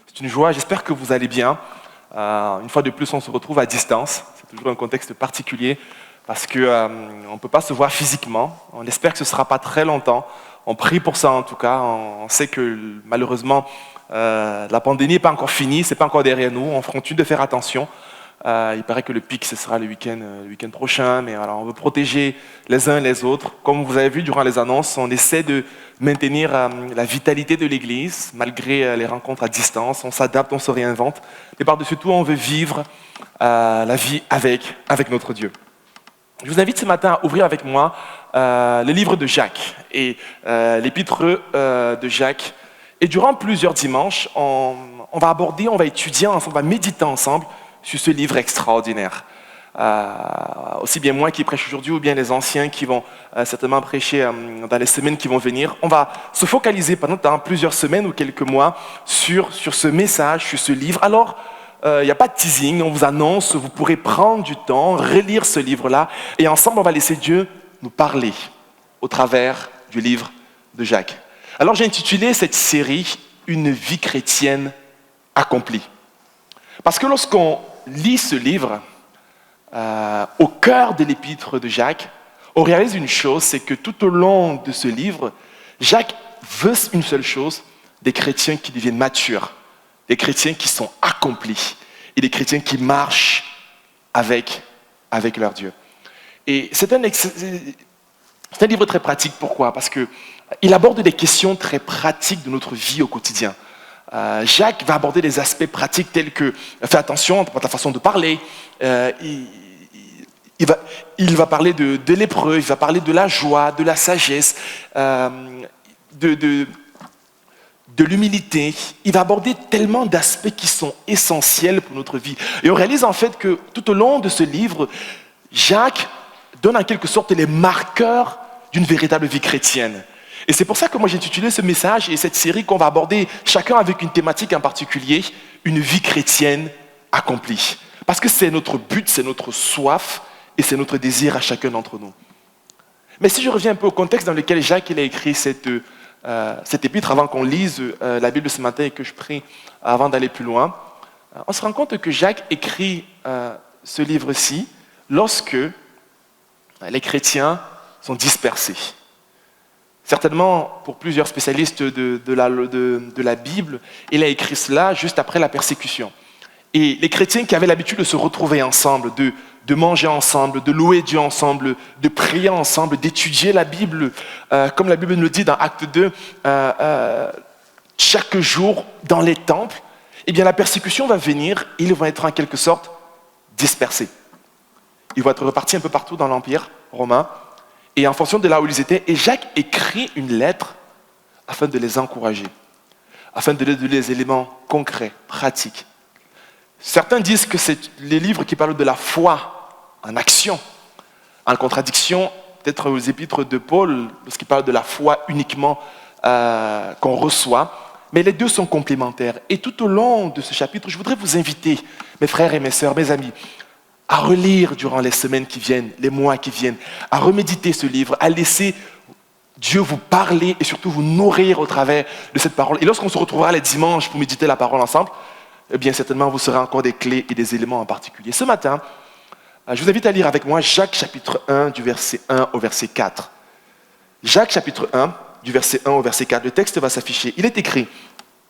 C'est une joie, j'espère que vous allez bien. Une fois de plus, on se retrouve à distance. C'est toujours un contexte particulier parce qu'on ne peut pas se voir physiquement. On espère que ce ne sera pas très longtemps. On prie pour ça en tout cas. On sait que malheureusement, la pandémie n'est pas encore finie, ce n'est pas encore derrière nous. On continue de faire attention. Il paraît que le pic, ce sera le week-end prochain, mais alors on veut protéger les uns les autres. Comme vous avez vu durant les annonces, on essaie de maintenir la vitalité de l'Église, malgré les rencontres à distance. On s'adapte, on se réinvente. Mais par-dessus tout, on veut vivre la vie avec notre Dieu. Je vous invite ce matin à ouvrir avec moi le livre de Jacques et l'épître de Jacques. Et durant plusieurs dimanches, on va aborder, on va étudier ensemble, on va méditer ensemble sur ce livre extraordinaire. Aussi bien moi qui prêche aujourd'hui ou bien les anciens qui vont certainement prêcher dans les semaines qui vont venir. On va se focaliser pendant plusieurs semaines ou quelques mois sur ce message, sur ce livre. Alors, il n'y a pas de teasing, on vous annonce, vous pourrez prendre du temps, relire ce livre-là et ensemble on va laisser Dieu nous parler au travers du livre de Jacques. Alors j'ai intitulé cette série « Une vie chrétienne accomplie ». Parce que lorsqu'on lit ce livre, au cœur de l'épître de Jacques, on réalise une chose, c'est que tout au long de ce livre, Jacques veut une seule chose, des chrétiens qui deviennent matures, des chrétiens qui sont accomplis et des chrétiens qui marchent avec leur Dieu. Et c'est un livre très pratique. Pourquoi ? Parce qu'il aborde des questions très pratiques de notre vie au quotidien. Jacques va aborder des aspects pratiques tels que fais attention à ta façon de parler, il va parler de l'épreuve, il va parler de la joie, de la sagesse, de l'humilité. Il va aborder tellement d'aspects qui sont essentiels pour notre vie. Et on réalise en fait que tout au long de ce livre, Jacques donne en quelque sorte les marqueurs d'une véritable vie chrétienne. Et c'est pour ça que moi j'ai intitulé ce message et cette série qu'on va aborder chacun avec une thématique en particulier, une vie chrétienne accomplie. Parce que c'est notre but, c'est notre soif et c'est notre désir à chacun d'entre nous. Mais si je reviens un peu au contexte dans lequel Jacques il a écrit cette épître avant qu'on lise la Bible ce matin et que je prie avant d'aller plus loin, on se rend compte que Jacques écrit ce livre-ci lorsque les chrétiens sont dispersés. Certainement, pour plusieurs spécialistes de la Bible, il a écrit cela juste après la persécution. Et les chrétiens qui avaient l'habitude de se retrouver ensemble, de manger ensemble, de louer Dieu ensemble, de prier ensemble, d'étudier la Bible, comme la Bible nous le dit dans Acte 2, chaque jour dans les temples, eh bien la persécution va venir, ils vont être en quelque sorte dispersés. Ils vont être repartis un peu partout dans l'Empire romain, et en fonction de là où ils étaient, et Jacques écrit une lettre afin de les encourager, afin de leur donner des éléments concrets, pratiques. Certains disent que c'est les livres qui parlent de la foi en action, en contradiction peut-être aux épîtres de Paul, lorsqu'il parle de la foi uniquement qu'on reçoit, mais les deux sont complémentaires. Et tout au long de ce chapitre, je voudrais vous inviter, mes frères et mes sœurs, mes amis, à relire durant les semaines qui viennent, les mois qui viennent, à reméditer ce livre, à laisser Dieu vous parler et surtout vous nourrir au travers de cette parole. Et lorsqu'on se retrouvera les dimanches pour méditer la parole ensemble, eh bien certainement vous serez encore des clés et des éléments en particulier. Ce matin, je vous invite à lire avec moi Jacques chapitre 1 du verset 1 au verset 4. Jacques chapitre 1 du verset 1 au verset 4. Le texte va s'afficher. Il est écrit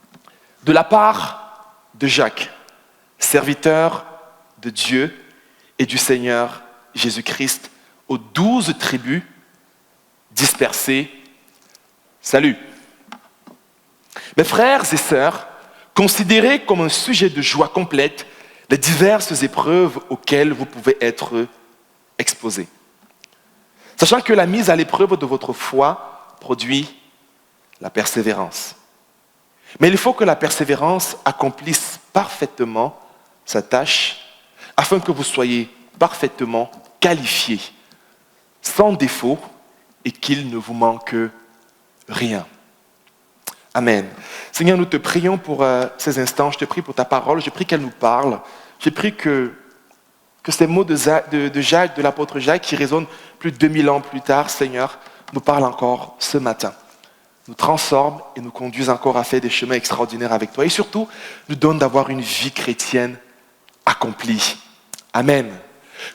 « De la part de Jacques, serviteur de Dieu et du Seigneur Jésus-Christ, aux 12 tribus dispersées, salut. Mes frères et sœurs, considérez comme un sujet de joie complète les diverses épreuves auxquelles vous pouvez être exposés. Sachant que la mise à l'épreuve de votre foi produit la persévérance. Mais il faut que la persévérance accomplisse parfaitement sa tâche afin que vous soyez parfaitement qualifiés, sans défaut et qu'il ne vous manque rien. Amen. Seigneur, nous te prions pour ces instants. Je te prie pour ta parole. Je prie qu'elle nous parle. Je prie que ces mots de Jacques, de l'apôtre Jacques, qui résonnent plus de 2000 ans plus tard, Seigneur, nous parlent encore ce matin. nous transforme et nous conduise encore à faire des chemins extraordinaires avec toi. Et surtout, nous donne d'avoir une vie chrétienne accomplie. Amen.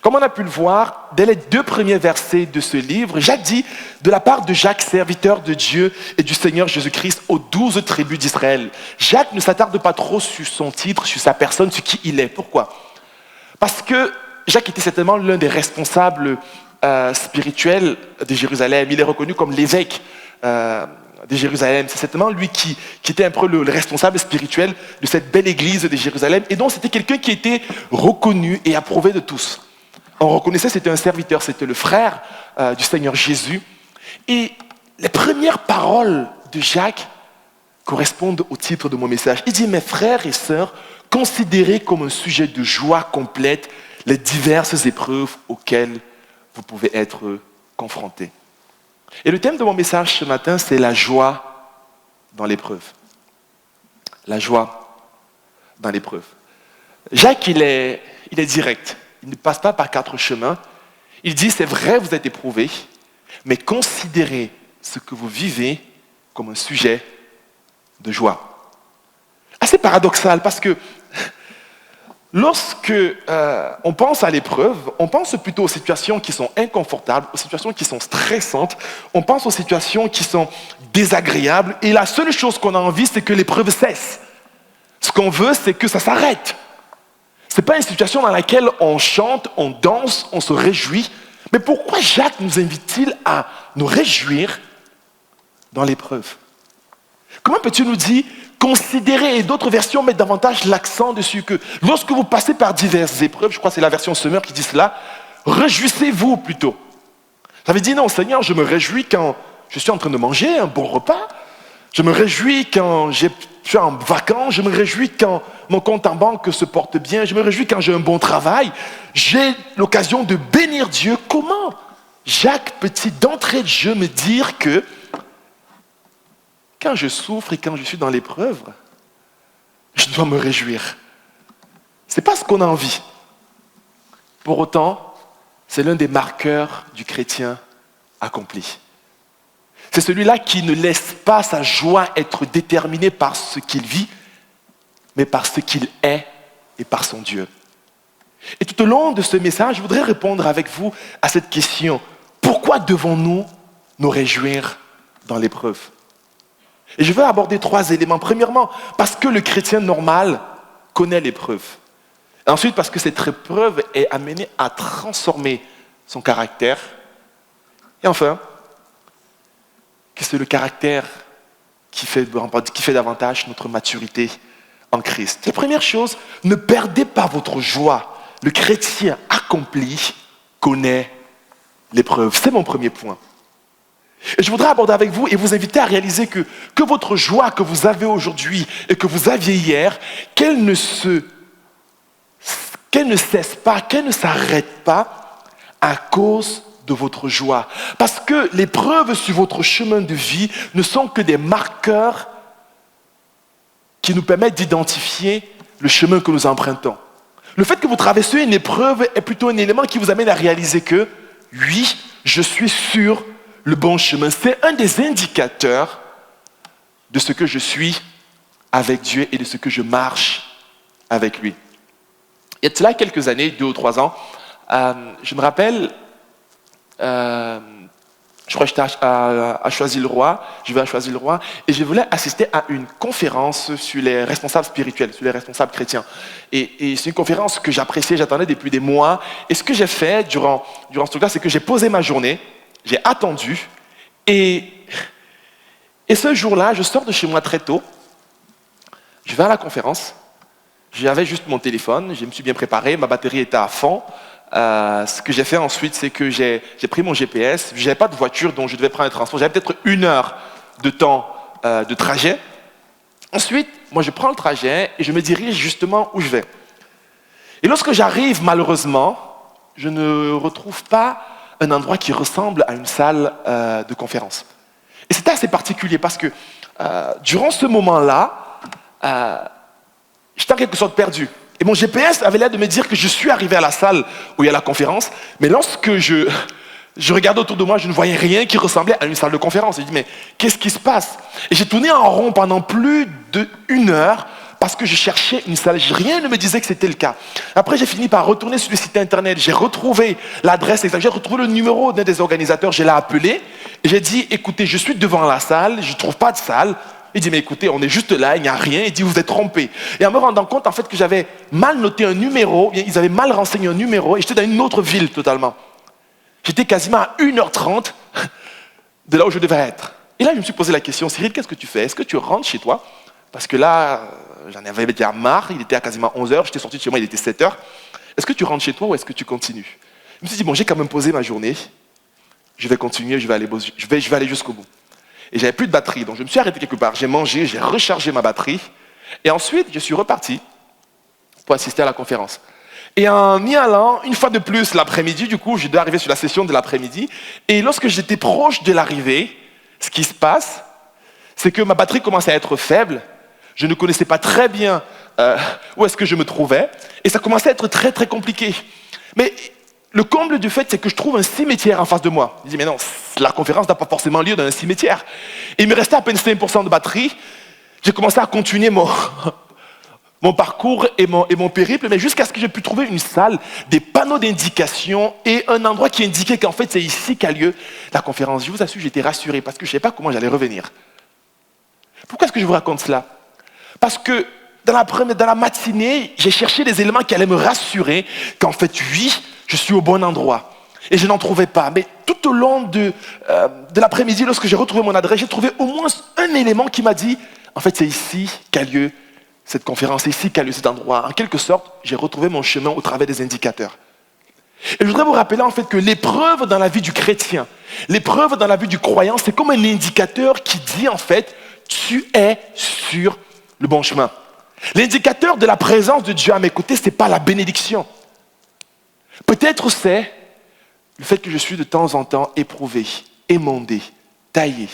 Comme on a pu le voir, dès les 2 premiers versets de ce livre, Jacques dit, de la part de Jacques, serviteur de Dieu et du Seigneur Jésus-Christ, aux 12 tribus d'Israël. Jacques ne s'attarde pas trop sur son titre, sur sa personne, sur qui il est. Pourquoi? Parce que Jacques était certainement l'un des responsables spirituels de Jérusalem. Il est reconnu comme l'évêque de Jérusalem. C'est certainement lui qui était un peu le responsable spirituel de cette belle église de Jérusalem. Et donc, c'était quelqu'un qui était reconnu et approuvé de tous. On reconnaissait que c'était un serviteur, c'était le frère du Seigneur Jésus. Et les premières paroles de Jacques correspondent au titre de mon message. Il dit, mes frères et sœurs, considérez comme un sujet de joie complète les diverses épreuves auxquelles vous pouvez être confrontés. Et le thème de mon message ce matin, c'est la joie dans l'épreuve. La joie dans l'épreuve. Jacques, il est direct. Il ne passe pas par 4 chemins. Il dit, c'est vrai, vous êtes éprouvés, mais considérez ce que vous vivez comme un sujet de joie. Assez paradoxal, parce que lorsque on pense à l'épreuve, on pense plutôt aux situations qui sont inconfortables, aux situations qui sont stressantes, on pense aux situations qui sont désagréables, et la seule chose qu'on a envie, c'est que l'épreuve cesse. Ce qu'on veut, c'est que ça s'arrête. Ce n'est pas une situation dans laquelle on chante, on danse, on se réjouit. Mais pourquoi Jacques nous invite-t-il à nous réjouir dans l'épreuve? Comment peux-tu nous dire, considérer, et d'autres versions mettent davantage l'accent dessus, que lorsque vous passez par diverses épreuves, je crois que c'est la version Semeur qui dit cela, réjouissez-vous plutôt. Ça veut dire, non, Seigneur, je me réjouis quand je suis en train de manger un bon repas, je me réjouis quand je suis en vacances, je me réjouis quand mon compte en banque se porte bien, je me réjouis quand j'ai un bon travail, j'ai l'occasion de bénir Dieu. Comment Jacques peut-il d'entrée de jeu me dire que quand je souffre et quand je suis dans l'épreuve, je dois me réjouir? Ce n'est pas ce qu'on a envie. Pour autant, c'est l'un des marqueurs du chrétien accompli. C'est celui-là qui ne laisse pas sa joie être déterminée par ce qu'il vit, mais par ce qu'il est et par son Dieu. Et tout au long de ce message, je voudrais répondre avec vous à cette question. Pourquoi devons-nous nous réjouir dans l'épreuve? Et je veux aborder 3 éléments. Premièrement, parce que le chrétien normal connaît l'épreuve. Ensuite, parce que cette épreuve est amenée à transformer son caractère. Et enfin, que c'est le caractère qui fait davantage notre maturité en Christ. La première chose, ne perdez pas votre joie. Le chrétien accompli connaît l'épreuve. C'est mon premier point. Et je voudrais aborder avec vous et vous inviter à réaliser que votre joie que vous avez aujourd'hui et que vous aviez hier, qu'elle ne cesse pas, qu'elle ne s'arrête pas à cause de votre joie. Parce que les preuves sur votre chemin de vie ne sont que des marqueurs qui nous permettent d'identifier le chemin que nous empruntons. Le fait que vous traversez une épreuve est plutôt un élément qui vous amène à réaliser que, oui, je suis sur le bon chemin. C'est un des indicateurs de ce que je suis avec Dieu et de ce que je marche avec lui. Il y a cela quelques années, 2 ou 3 ans, je me rappelle, je crois que j'étais à Choisy-le-Roi, je vais à Choisy-le-Roi, et je voulais assister à une conférence sur les responsables spirituels, sur les responsables chrétiens. Et c'est une conférence que j'appréciais, j'attendais depuis des mois. Et ce que j'ai fait durant ce truc-là, c'est que j'ai posé ma journée, j'ai attendu, et ce jour-là, je sors de chez moi très tôt, je vais à la conférence, j'avais juste mon téléphone, je me suis bien préparé, ma batterie était à fond. Ce que j'ai fait ensuite, c'est que j'ai pris mon GPS, je n'avais pas de voiture, donc je devais prendre un transport, j'avais peut-être 1 heure de temps de trajet. Ensuite, moi je prends le trajet et je me dirige justement où je vais. Et lorsque j'arrive, malheureusement, je ne retrouve pas un endroit qui ressemble à une salle de conférence. Et c'était assez particulier parce que durant ce moment-là, j'étais en quelque sorte perdu. Et mon GPS avait l'air de me dire que je suis arrivé à la salle où il y a la conférence, mais lorsque je Je regardais autour de moi, je ne voyais rien qui ressemblait à une salle de conférence. J'ai dit, mais qu'est-ce qui se passe? Et j'ai tourné en rond pendant plus d'1 heure parce que je cherchais une salle. Rien ne me disait que c'était le cas. Après, j'ai fini par retourner sur le site internet. J'ai retrouvé l'adresse exacte. J'ai retrouvé le numéro d'un des organisateurs. Je l'ai appelé et j'ai dit, écoutez, je suis devant la salle, je ne trouve pas de salle. Il dit, mais écoutez, on est juste là, il n'y a rien. Il dit, vous êtes trompé. Et en me rendant compte, en fait, que j'avais mal noté un numéro, ils avaient mal renseigné un numéro et j'étais dans une autre ville totalement. J'étais quasiment à 1h30 de là où je devais être. Et là, je me suis posé la question, Cyril, qu'est-ce que tu fais? Est-ce que tu rentres chez toi? Parce que là, j'en avais déjà marre, il était à quasiment 11h, j'étais sorti de chez moi, il était 7h. Est-ce que tu rentres chez toi ou est-ce que tu continues? Je me suis dit, bon, j'ai quand même posé ma journée, je vais continuer, je vais aller jusqu'au bout. Et j'avais plus de batterie, donc je me suis arrêté quelque part, j'ai mangé, j'ai rechargé ma batterie, et ensuite, je suis reparti pour assister à la conférence. Et en y allant, une fois de plus l'après-midi, du coup, je dois arriver sur la session de l'après-midi. Et lorsque j'étais proche de l'arrivée, ce qui se passe, c'est que ma batterie commençait à être faible. Je ne connaissais pas très bien où est-ce que je me trouvais. Et ça commençait à être très, très compliqué. Mais le comble du fait, c'est que je trouve un cimetière en face de moi. Je dis, mais non, la conférence n'a pas forcément lieu dans un cimetière. Et il me restait à peine 5% de batterie. J'ai commencé à continuer mon parcours et mon périple, mais jusqu'à ce que j'ai pu trouver une salle, des panneaux d'indication et un endroit qui indiquait qu'en fait c'est ici qu'a lieu la conférence. Je vous assure, j'étais rassuré parce que je ne savais pas comment j'allais revenir. Pourquoi est-ce que je vous raconte cela? Parce que dans la matinée, j'ai cherché des éléments qui allaient me rassurer qu'en fait, oui, je suis au bon endroit. Et je n'en trouvais pas. Mais tout au long de l'après-midi, lorsque j'ai retrouvé mon adresse, j'ai trouvé au moins un élément qui m'a dit, en fait, c'est ici qu'a lieu cette conférence, c'est ici qu'a lieu cet endroit. En quelque sorte, j'ai retrouvé mon chemin au travers des indicateurs. Et je voudrais vous rappeler en fait que l'épreuve dans la vie du chrétien, l'épreuve dans la vie du croyant, c'est comme un indicateur qui dit en fait, tu es sur le bon chemin. L'indicateur de la présence de Dieu à mes côtés, ce n'est pas la bénédiction. Peut-être c'est le fait que je suis de temps en temps éprouvé, émondé, taillé.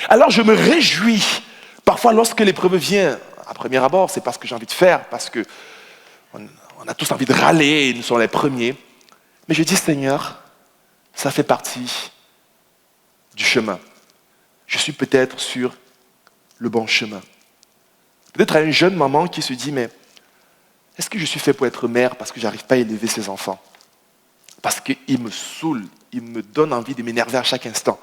Alors je me réjouis parfois lorsque l'épreuve vient. À premier abord, c'est pas ce que j'ai envie de faire, parce que on a tous envie de râler, et nous sommes les premiers. Mais je dis, Seigneur, ça fait partie du chemin. Je suis peut-être sur le bon chemin. Peut-être à une jeune maman qui se dit, mais est-ce que je suis fait pour être mère parce que je n'arrive pas à élever ses enfants? Parce qu'il me saoule, il me donne envie de m'énerver à chaque instant.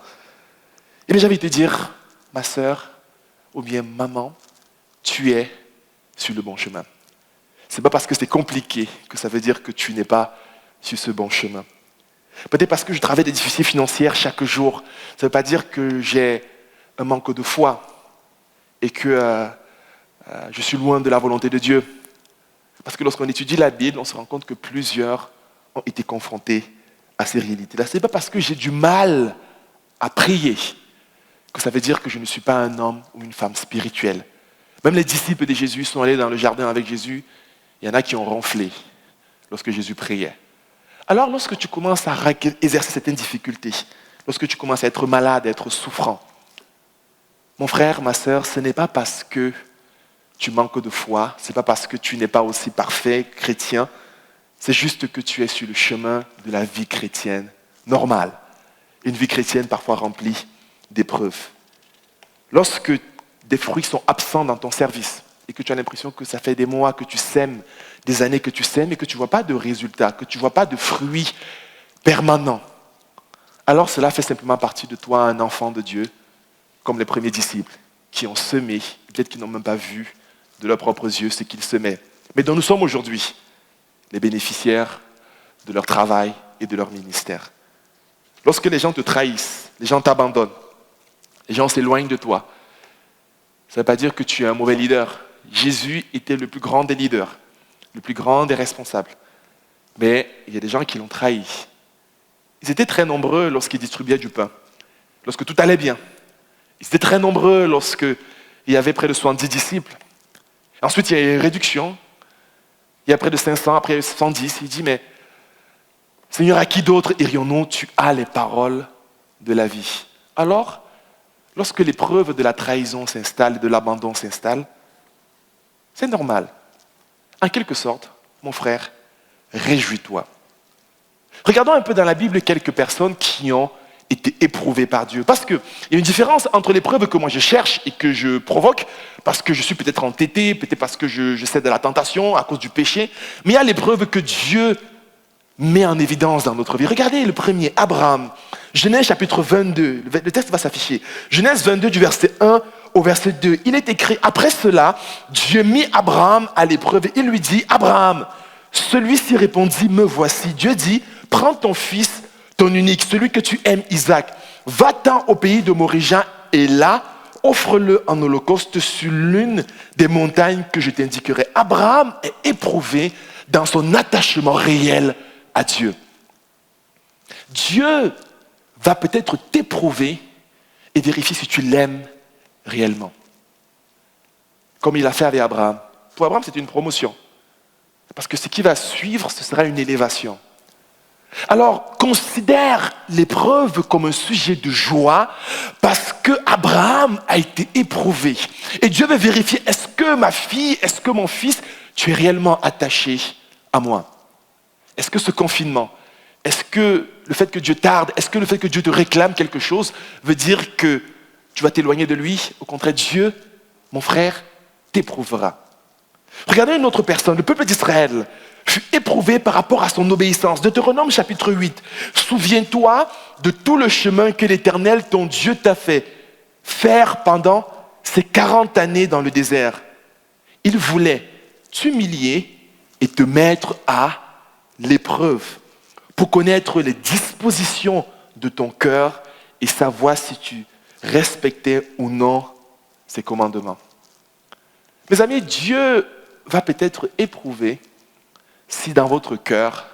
Et bien j'ai envie de te dire, ma sœur, ou bien maman, tu es sur le bon chemin. Ce n'est pas parce que c'est compliqué que ça veut dire que tu n'es pas sur ce bon chemin. Peut-être parce que je travaille des difficultés financières chaque jour. Ça ne veut pas dire que j'ai un manque de foi et que je suis loin de la volonté de Dieu. Parce que lorsqu'on étudie la Bible, on se rend compte que plusieurs ont été confrontés à ces réalités-là. Ce n'est pas parce que j'ai du mal à prier que ça veut dire que je ne suis pas un homme ou une femme spirituelle. Même les disciples de Jésus sont allés dans le jardin avec Jésus. Il y en a qui ont ronflé lorsque Jésus priait. Alors, lorsque tu commences à exercer certaines difficultés, lorsque tu commences à être malade, à être souffrant, mon frère, ma sœur, ce n'est pas parce que tu manques de foi, ce n'est pas parce que tu n'es pas aussi parfait chrétien, c'est juste que tu es sur le chemin de la vie chrétienne normale. Une vie chrétienne parfois remplie d'épreuves. Lorsque des fruits sont absents dans ton service et que tu as l'impression que ça fait des mois que tu sèmes, des années que tu sèmes et que tu ne vois pas de résultats, que tu ne vois pas de fruits permanents, alors cela fait simplement partie de toi, un enfant de Dieu, comme les premiers disciples qui ont semé, peut-être qu'ils n'ont même pas vu de leurs propres yeux ce qu'ils semaient, mais dont nous sommes aujourd'hui les bénéficiaires de leur travail et de leur ministère. Lorsque les gens te trahissent, les gens t'abandonnent, les gens s'éloignent de toi, ça ne veut pas dire que tu es un mauvais leader. Jésus était le plus grand des leaders, le plus grand des responsables. Mais il y a des gens qui l'ont trahi. Ils étaient très nombreux lorsqu'ils distribuaient du pain, lorsque tout allait bien. Ils étaient très nombreux lorsqu'il y avait près de 70 disciples. Ensuite, il y a eu une réduction. Il y a près de 500, après 110. Il dit, mais Seigneur, à qui d'autre irions-nous? Tu as les paroles de la vie. Alors, lorsque l'épreuve de la trahison s'installe, de l'abandon s'installe, c'est normal. En quelque sorte, mon frère, réjouis-toi. Regardons un peu dans la Bible quelques personnes qui ont été éprouvées par Dieu. Parce qu'il y a une différence entre l'épreuve que moi je cherche et que je provoque, parce que je suis peut-être entêté, peut-être parce que je cède à la tentation à cause du péché, mais il y a l'épreuve que Dieu met en évidence dans notre vie. Regardez le premier, Abraham. Genèse chapitre 22, le texte va s'afficher. Genèse 22 du verset 1 au verset 2. Il est écrit, après cela, Dieu mit Abraham à l'épreuve et il lui dit, Abraham, celui-ci répondit, me voici. Dieu dit, prends ton fils, ton unique, celui que tu aimes, Isaac, va-t'en au pays de Moriah et là, offre-le en holocauste sur l'une des montagnes que je t'indiquerai. Abraham est éprouvé dans son attachement réel à Dieu. Dieu va peut-être t'éprouver et vérifier si tu l'aimes réellement. Comme il a fait avec Abraham. Pour Abraham, c'est une promotion. Parce que ce qui va suivre, ce sera une élévation. Alors, considère l'épreuve comme un sujet de joie parce que Abraham a été éprouvé. Et Dieu veut vérifier, est-ce que ma fille, est-ce que mon fils, tu es réellement attaché à moi? Est-ce que ce confinement, est-ce que le fait que Dieu tarde, est-ce que le fait que Dieu te réclame quelque chose veut dire que tu vas t'éloigner de lui? Au contraire, Dieu, mon frère, t'éprouvera. Regardez une autre personne, le peuple d'Israël fut éprouvé par rapport à son obéissance. Deutéronome chapitre 8. Souviens-toi de tout le chemin que l'Éternel, ton Dieu, t'a fait faire pendant ces 40 années dans le désert. Il voulait t'humilier et te mettre à l'épreuve pour connaître les dispositions de ton cœur et savoir si tu respectais ou non ses commandements. Mes amis, Dieu va peut-être éprouver si dans votre cœur,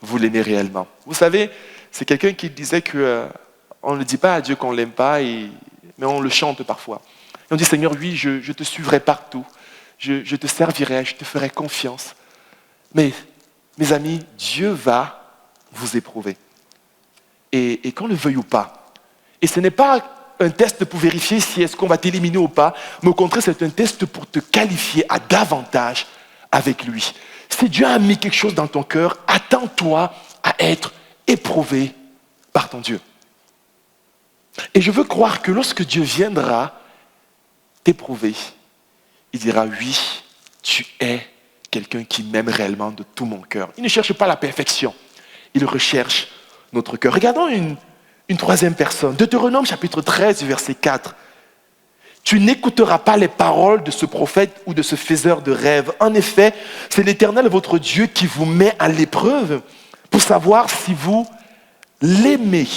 vous l'aimez réellement. Vous savez, c'est quelqu'un qui disait qu'on ne dit pas à Dieu qu'on ne l'aime pas, mais on le chante parfois. Et on dit, Seigneur, oui, je te suivrai partout, je te servirai, je te ferai confiance. Mais, mes amis, Dieu va vous éprouver. Et qu'on le veuille ou pas. Et ce n'est pas un test pour vérifier si est-ce qu'on va t'éliminer ou pas, mais au contraire, c'est un test pour te qualifier à davantage avec lui. Si Dieu a mis quelque chose dans ton cœur, attends-toi à être éprouvé par ton Dieu. Et je veux croire que lorsque Dieu viendra t'éprouver, il dira, oui, tu es quelqu'un qui m'aime réellement de tout mon cœur. Il ne cherche pas la perfection, il recherche notre cœur. Regardons une troisième personne. Deutéronome chapitre 13, verset 4. Tu n'écouteras pas les paroles de ce prophète ou de ce faiseur de rêves. En effet, c'est l'Éternel, votre Dieu, qui vous met à l'épreuve pour savoir si vous l'aimez,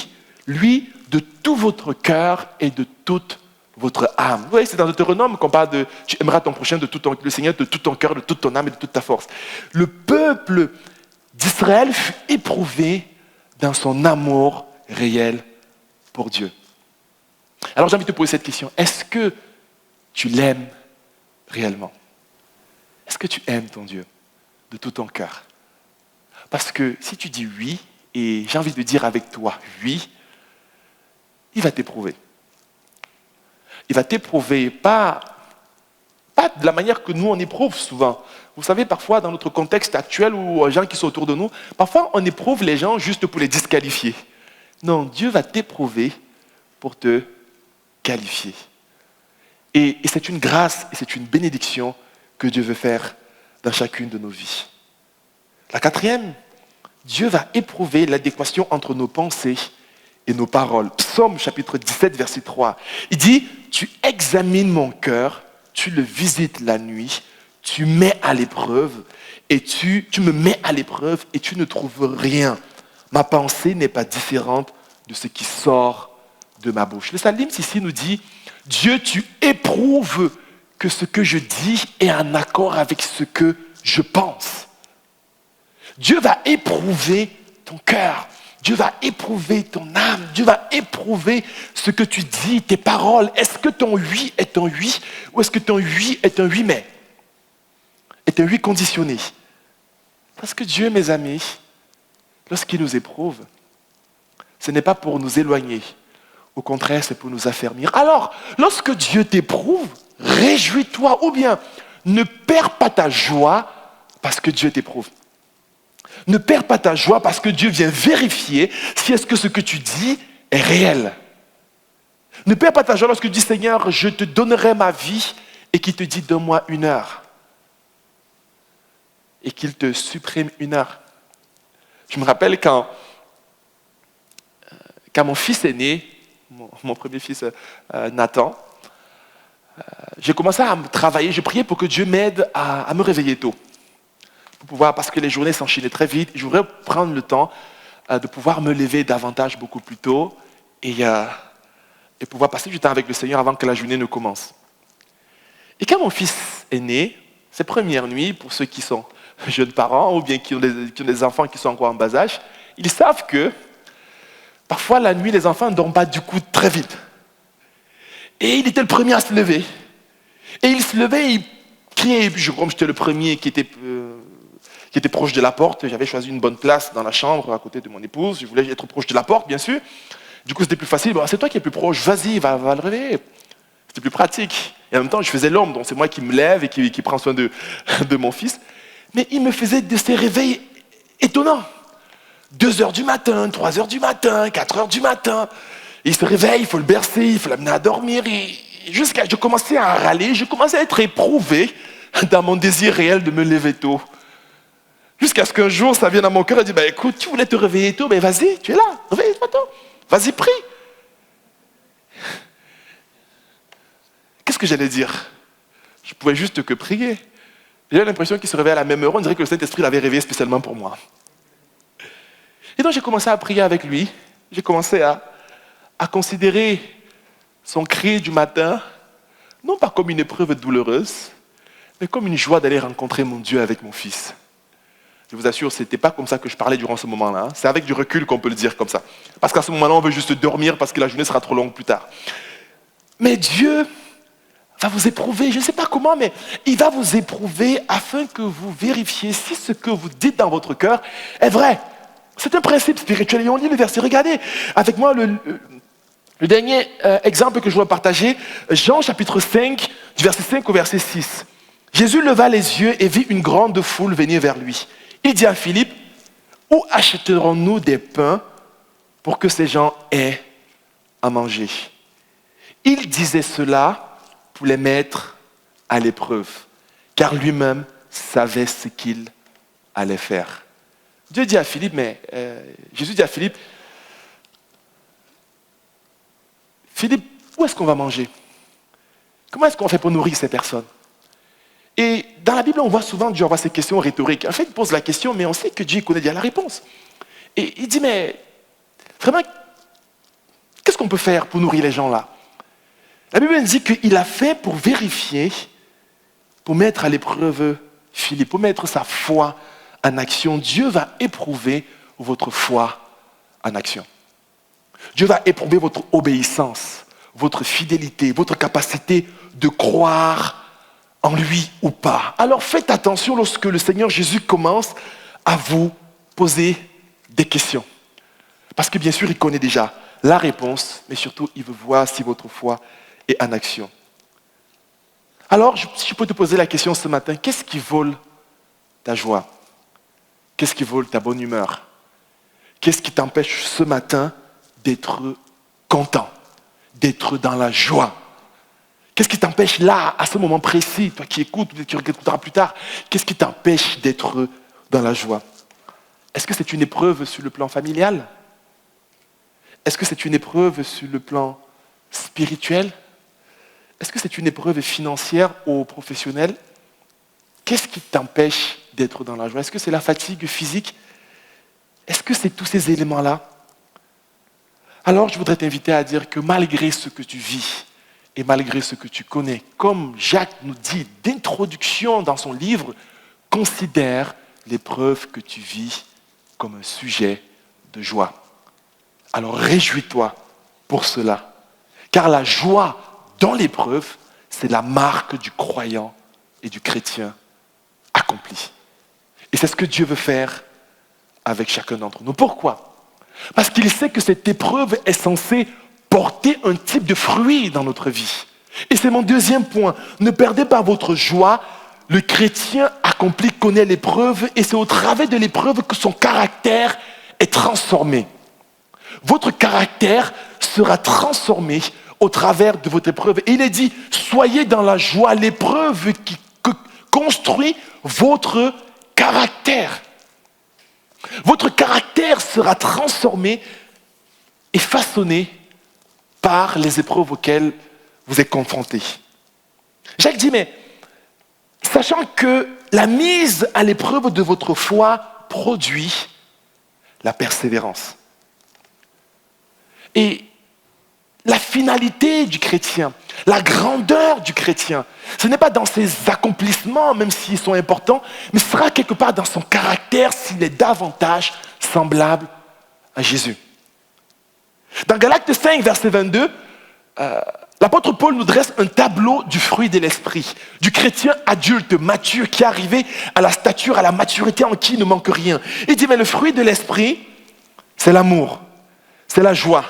lui, de tout votre cœur et de toute votre âme. Vous voyez, c'est dans Deutéronome qu'on parle de « tu aimeras ton prochain le Seigneur de tout ton cœur, de toute ton âme et de toute ta force ». Le peuple d'Israël fut éprouvé dans son amour réel pour Dieu. Alors j'ai envie de te poser cette question. Est-ce que tu l'aimes réellement? Est-ce que tu aimes ton Dieu de tout ton cœur? Parce que si tu dis oui, et j'ai envie de dire avec toi oui, il va t'éprouver. Il va t'éprouver pas de la manière que nous on éprouve souvent. Vous savez, parfois dans notre contexte actuel ou les gens qui sont autour de nous, parfois on éprouve les gens juste pour les disqualifier. Non, Dieu va t'éprouver pour te qualifié. Et c'est une grâce et c'est une bénédiction que Dieu veut faire dans chacune de nos vies. La quatrième, Dieu va éprouver l'adéquation entre nos pensées et nos paroles. Psaume chapitre 17, verset 3. Il dit, tu examines mon cœur, tu le visites la nuit, tu mets à l'épreuve et tu me mets à l'épreuve et tu ne trouves rien. Ma pensée n'est pas différente de ce qui sort de ma bouche. Le psalme ici nous dit, Dieu, tu éprouves que ce que je dis est en accord avec ce que je pense. Dieu va éprouver ton cœur. Dieu va éprouver ton âme. Dieu va éprouver ce que tu dis, tes paroles. Est-ce que ton oui est un oui ou est-ce que ton oui est un oui mais? Est un oui conditionné? Parce que Dieu, mes amis, lorsqu'il nous éprouve, ce n'est pas pour nous éloigner. Au contraire, c'est pour nous affermir. Alors, lorsque Dieu t'éprouve, réjouis-toi ou bien ne perds pas ta joie parce que Dieu t'éprouve. Ne perds pas ta joie parce que Dieu vient vérifier si est-ce que ce que tu dis est réel. Ne perds pas ta joie lorsque tu dis, Seigneur, je te donnerai ma vie et qu'il te dit, donne-moi 1 heure. Et qu'il te supprime 1 heure. Je me rappelle quand mon fils est né, mon premier fils Nathan, j'ai commencé à travailler, je priais pour que Dieu m'aide à me réveiller tôt. Pour pouvoir, parce que les journées s'enchaînaient très vite, je voudrais prendre le temps de pouvoir me lever davantage beaucoup plus tôt et pouvoir passer du temps avec le Seigneur avant que la journée ne commence. Et quand mon fils est né, ses premières nuits, pour ceux qui sont jeunes parents ou bien qui ont des enfants qui sont encore en bas âge, ils savent que parfois la nuit, les enfants ne dorment pas du coup très vite. Et il était le premier à se lever. Et il se levait, il criait. Et puis, comme j'étais le premier qui était proche de la porte, j'avais choisi une bonne place dans la chambre à côté de mon épouse. Je voulais être proche de la porte, bien sûr. Du coup, c'était plus facile. Bon, c'est toi qui es plus proche, vas-y, va le réveiller. C'était plus pratique. Et en même temps, je faisais l'homme, donc c'est moi qui me lève et qui prend soin de mon fils. Mais il me faisait de ces réveils étonnants. 2 heures du matin, 3 heures du matin, 4 heures du matin. Et il se réveille, il faut le bercer, il faut l'amener à dormir. Et je commençais à râler, je commençais à être éprouvé dans mon désir réel de me lever tôt. Jusqu'à ce qu'un jour, ça vienne à mon cœur et dit, écoute, tu voulais te réveiller tôt, mais vas-y, tu es là, réveille-toi tôt. Vas-y, prie. Qu'est-ce que j'allais dire? Je pouvais juste que prier. J'avais l'impression qu'il se réveillait à la même heure. On dirait que le Saint-Esprit l'avait réveillé spécialement pour moi. Et donc j'ai commencé à prier avec lui. J'ai commencé à considérer son cri du matin, non pas comme une épreuve douloureuse, mais comme une joie d'aller rencontrer mon Dieu avec mon fils. Je vous assure, ce n'était pas comme ça que je parlais durant ce moment-là. C'est avec du recul qu'on peut le dire comme ça. Parce qu'à ce moment-là, on veut juste dormir parce que la journée sera trop longue plus tard. Mais Dieu va vous éprouver, je ne sais pas comment, mais il va vous éprouver afin que vous vérifiez si ce que vous dites dans votre cœur est vrai. C'est un principe spirituel. Et on lit le verset. Regardez avec moi le dernier exemple que je voudrais partager. Jean chapitre 5, du verset 5 au verset 6. Jésus leva les yeux et vit une grande foule venir vers lui. Il dit à Philippe, où achèterons-nous des pains pour que ces gens aient à manger? Il disait cela pour les mettre à l'épreuve, car lui-même savait ce qu'il allait faire. Dieu dit à Philippe, Jésus dit à Philippe, Philippe, où est-ce qu'on va manger? Comment est-ce qu'on fait pour nourrir ces personnes? Et dans la Bible, on voit souvent Dieu avoir ces questions rhétoriques. En fait, il pose la question, mais on sait que Dieu connaît déjà la réponse. Et il dit, mais vraiment, qu'est-ce qu'on peut faire pour nourrir les gens là? La Bible dit qu'il a fait pour vérifier, pour mettre à l'épreuve Philippe, pour mettre sa foi en action. Dieu va éprouver votre foi en action. Dieu va éprouver votre obéissance, votre fidélité, votre capacité de croire en lui ou pas. Alors faites attention lorsque le Seigneur Jésus commence à vous poser des questions. Parce que bien sûr, il connaît déjà la réponse, mais surtout, il veut voir si votre foi est en action. Alors, si je peux te poser la question ce matin, qu'est-ce qui vole ta joie? Qu'est-ce qui vole ta bonne humeur? Qu'est-ce qui t'empêche ce matin d'être content, d'être dans la joie? Qu'est-ce qui t'empêche là, à ce moment précis, toi qui écoutes, peut-être tu écouteras plus tard, qu'est-ce qui t'empêche d'être dans la joie? Est-ce que c'est une épreuve sur le plan familial? Est-ce que c'est une épreuve sur le plan spirituel? Est-ce que c'est une épreuve financière ou professionnelle? Qu'est-ce qui t'empêche d'être dans la joie? Est-ce que c'est la fatigue physique? Est-ce que c'est tous ces éléments-là? Alors je voudrais t'inviter à dire que malgré ce que tu vis, et malgré ce que tu connais, comme Jacques nous dit d'introduction dans son livre, considère l'épreuve que tu vis comme un sujet de joie. Alors réjouis-toi pour cela, car la joie dans l'épreuve, c'est la marque du croyant et du chrétien accompli. Et c'est ce que Dieu veut faire avec chacun d'entre nous. Pourquoi? Parce qu'il sait que cette épreuve est censée porter un type de fruit dans notre vie. Et c'est mon deuxième point. Ne perdez pas votre joie. Le chrétien accompli connaît l'épreuve et c'est au travers de l'épreuve que son caractère est transformé. Votre caractère sera transformé au travers de votre épreuve. Et il est dit, soyez dans la joie, l'épreuve qui construit votre caractère. Votre caractère sera transformé et façonné par les épreuves auxquelles vous êtes confrontés. Jacques dit, mais sachant que la mise à l'épreuve de votre foi produit la persévérance. Et la finalité du chrétien, la grandeur du chrétien, ce n'est pas dans ses accomplissements, même s'ils sont importants, mais ce sera quelque part dans son caractère s'il est davantage semblable à Jésus. Dans Galates 5, verset 22, l'apôtre Paul nous dresse un tableau du fruit de l'esprit, du chrétien adulte, mature, qui est arrivé à la stature, à la maturité en qui il ne manque rien. Il dit, mais le fruit de l'esprit, c'est l'amour, c'est la joie,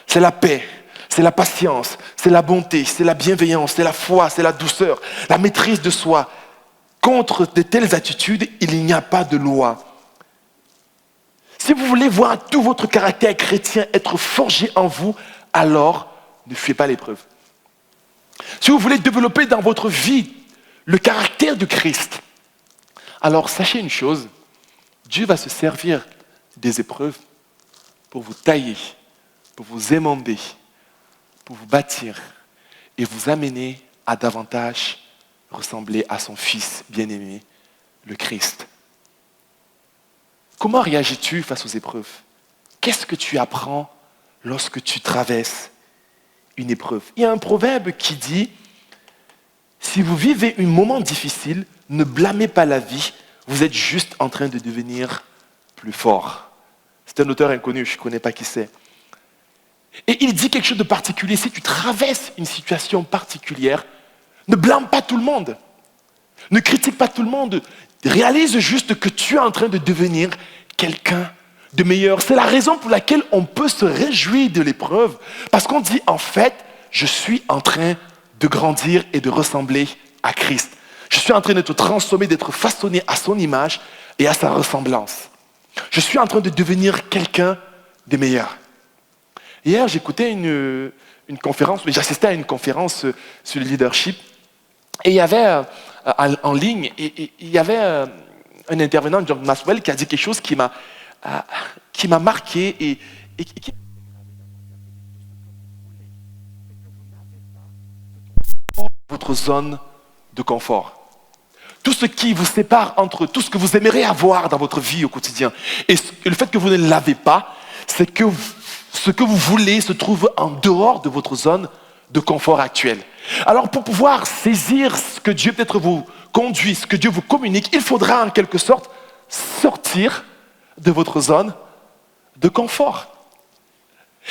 c'est la paix, c'est la patience, c'est la bonté, c'est la bienveillance, c'est la foi, c'est la douceur, la maîtrise de soi. Contre de telles attitudes, il n'y a pas de loi. Si vous voulez voir tout votre caractère chrétien être forgé en vous, alors ne fuyez pas l'épreuve. Si vous voulez développer dans votre vie le caractère de Christ, alors sachez une chose, Dieu va se servir des épreuves pour vous tailler, pour vous émonder, pour vous bâtir et vous amener à davantage ressembler à son Fils bien-aimé, le Christ. Comment réagis-tu face aux épreuves? Qu'est-ce que tu apprends lorsque tu traverses une épreuve? Il y a un proverbe qui dit, si vous vivez un moment difficile, ne blâmez pas la vie, vous êtes juste en train de devenir plus fort. C'est un auteur inconnu, je ne connais pas qui c'est. Et il dit quelque chose de particulier, si tu traverses une situation particulière, ne blâme pas tout le monde, ne critique pas tout le monde, réalise juste que tu es en train de devenir quelqu'un de meilleur. C'est la raison pour laquelle on peut se réjouir de l'épreuve, parce qu'on dit en fait, je suis en train de grandir et de ressembler à Christ. Je suis en train d'être transformé, d'être façonné à son image et à sa ressemblance. Je suis en train de devenir quelqu'un de meilleur. Hier, j'écoutais une conférence, j'assistais à une conférence sur le leadership, et il y avait en ligne, et il y avait un intervenant, John Maxwell, qui a dit quelque chose qui m'a marqué et qui votre zone de confort. Tout ce qui vous sépare entre tout ce que vous aimeriez avoir dans votre vie au quotidien et le fait que vous ne l'avez pas, c'est que ce que vous voulez se trouve en dehors de votre zone de confort actuelle. Alors pour pouvoir saisir ce que Dieu peut-être vous conduit, ce que Dieu vous communique, il faudra en quelque sorte sortir de votre zone de confort.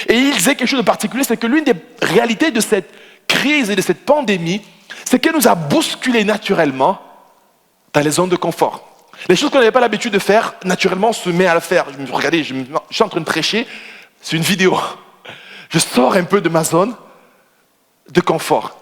Et il disait quelque chose de particulier, c'est que l'une des réalités de cette crise et de cette pandémie, c'est qu'elle nous a bousculés naturellement dans les zones de confort. Les choses qu'on n'avait pas l'habitude de faire, naturellement, on se met à le faire. Regardez, je suis en train de prêcher, c'est une vidéo. Je sors un peu de ma zone de confort.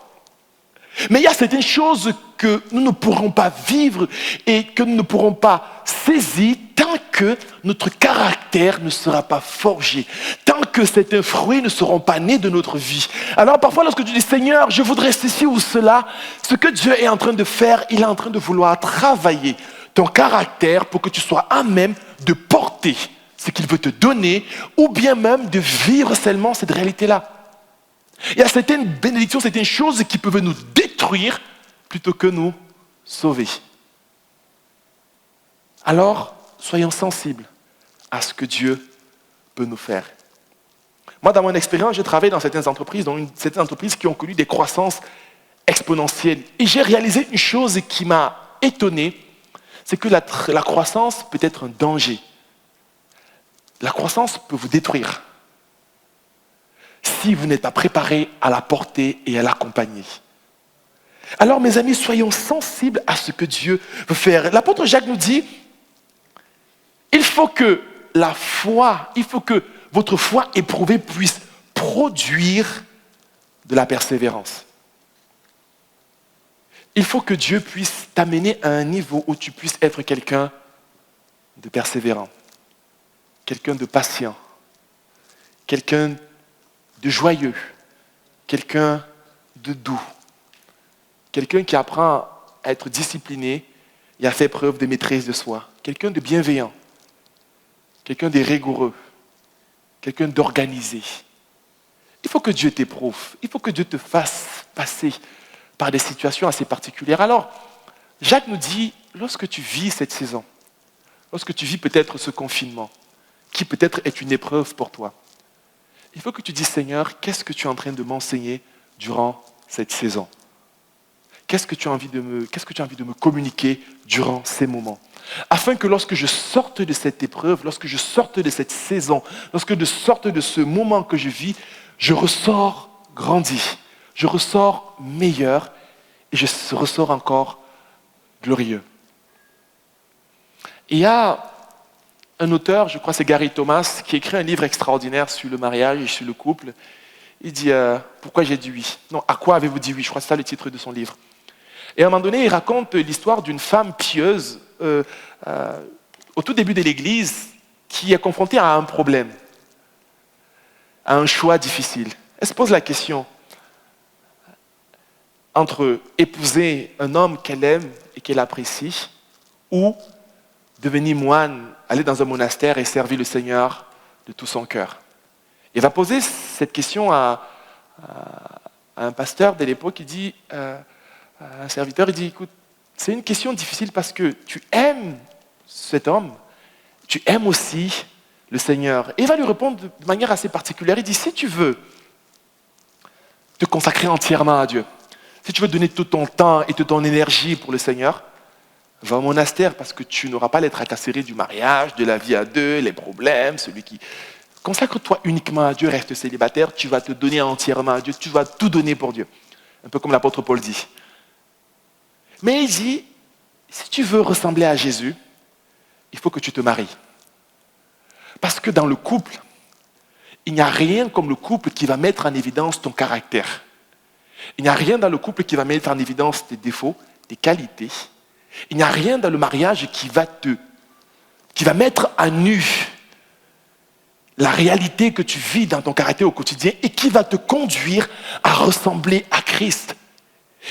Mais il y a certaines choses que nous ne pourrons pas vivre et que nous ne pourrons pas saisir tant que notre caractère ne sera pas forgé, tant que certains fruits ne seront pas nés de notre vie. Alors parfois lorsque tu dis Seigneur, je voudrais ceci ou cela, ce que Dieu est en train de faire, il est en train de vouloir travailler ton caractère pour que tu sois à même de porter ce qu'il veut te donner ou bien même de vivre seulement cette réalité-là. Il y a certaines bénédictions, certaines choses qui peuvent nous détruire plutôt que nous sauver. Alors, soyons sensibles à ce que Dieu peut nous faire. Moi, dans mon expérience, j'ai travaillé dans certaines entreprises, qui ont connu des croissances exponentielles. Et j'ai réalisé une chose qui m'a étonné, c'est que la croissance peut être un danger. La croissance peut vous détruire si vous n'êtes pas préparé à la porter et à l'accompagner. Alors, mes amis, soyons sensibles à ce que Dieu veut faire. L'apôtre Jacques nous dit, il faut que votre foi éprouvée puisse produire de la persévérance. Il faut que Dieu puisse t'amener à un niveau où tu puisses être quelqu'un de persévérant, quelqu'un de patient, quelqu'un de joyeux, quelqu'un de doux, quelqu'un qui apprend à être discipliné et à faire preuve de maîtrise de soi, quelqu'un de bienveillant, quelqu'un de rigoureux, quelqu'un d'organisé. Il faut que Dieu t'éprouve, il faut que Dieu te fasse passer par des situations assez particulières. Alors, Jacques nous dit, lorsque tu vis cette saison, lorsque tu vis peut-être ce confinement, qui peut-être est une épreuve pour toi, il faut que tu dises, Seigneur, qu'est-ce que tu es en train de m'enseigner durant cette saison? Qu'est-ce que tu as envie de me communiquer durant ces moments? Afin que lorsque je sorte de cette épreuve, lorsque je sorte de cette saison, lorsque je sorte de ce moment que je vis, je ressors grandi, je ressors meilleur et je ressors encore glorieux. Il y a un auteur, je crois que c'est Gary Thomas, qui écrit un livre extraordinaire sur le mariage et sur le couple. Il dit pourquoi j'ai dit oui? Non, à quoi avez-vous dit oui? Je crois que c'est ça le titre de son livre. Et à un moment donné, il raconte l'histoire d'une femme pieuse au tout début de l'Église qui est confrontée à un problème, à un choix difficile. Elle se pose la question entre épouser un homme qu'elle aime et qu'elle apprécie ou devenir moine, aller dans un monastère et servir le Seigneur de tout son cœur. Il va poser cette question à un pasteur de l'époque. Il dit à un serviteur, il dit, écoute, c'est une question difficile parce que tu aimes cet homme, tu aimes aussi le Seigneur. Et il va lui répondre de manière assez particulière. Il dit, si tu veux te consacrer entièrement à Dieu, si tu veux donner tout ton temps et toute ton énergie pour le Seigneur, va au monastère parce que tu n'auras pas les tracasseries du mariage, de la vie à deux, les problèmes, celui qui... Consacre-toi uniquement à Dieu, reste célibataire, tu vas te donner entièrement à Dieu, tu vas tout donner pour Dieu. Un peu comme l'apôtre Paul dit. Mais il dit, si tu veux ressembler à Jésus, il faut que tu te maries. Parce que dans le couple, il n'y a rien comme le couple qui va mettre en évidence ton caractère. Il n'y a rien dans le couple qui va mettre en évidence tes défauts, tes qualités. Il n'y a rien dans le mariage qui va mettre à nu la réalité que tu vis dans ton caractère au quotidien et qui va te conduire à ressembler à Christ.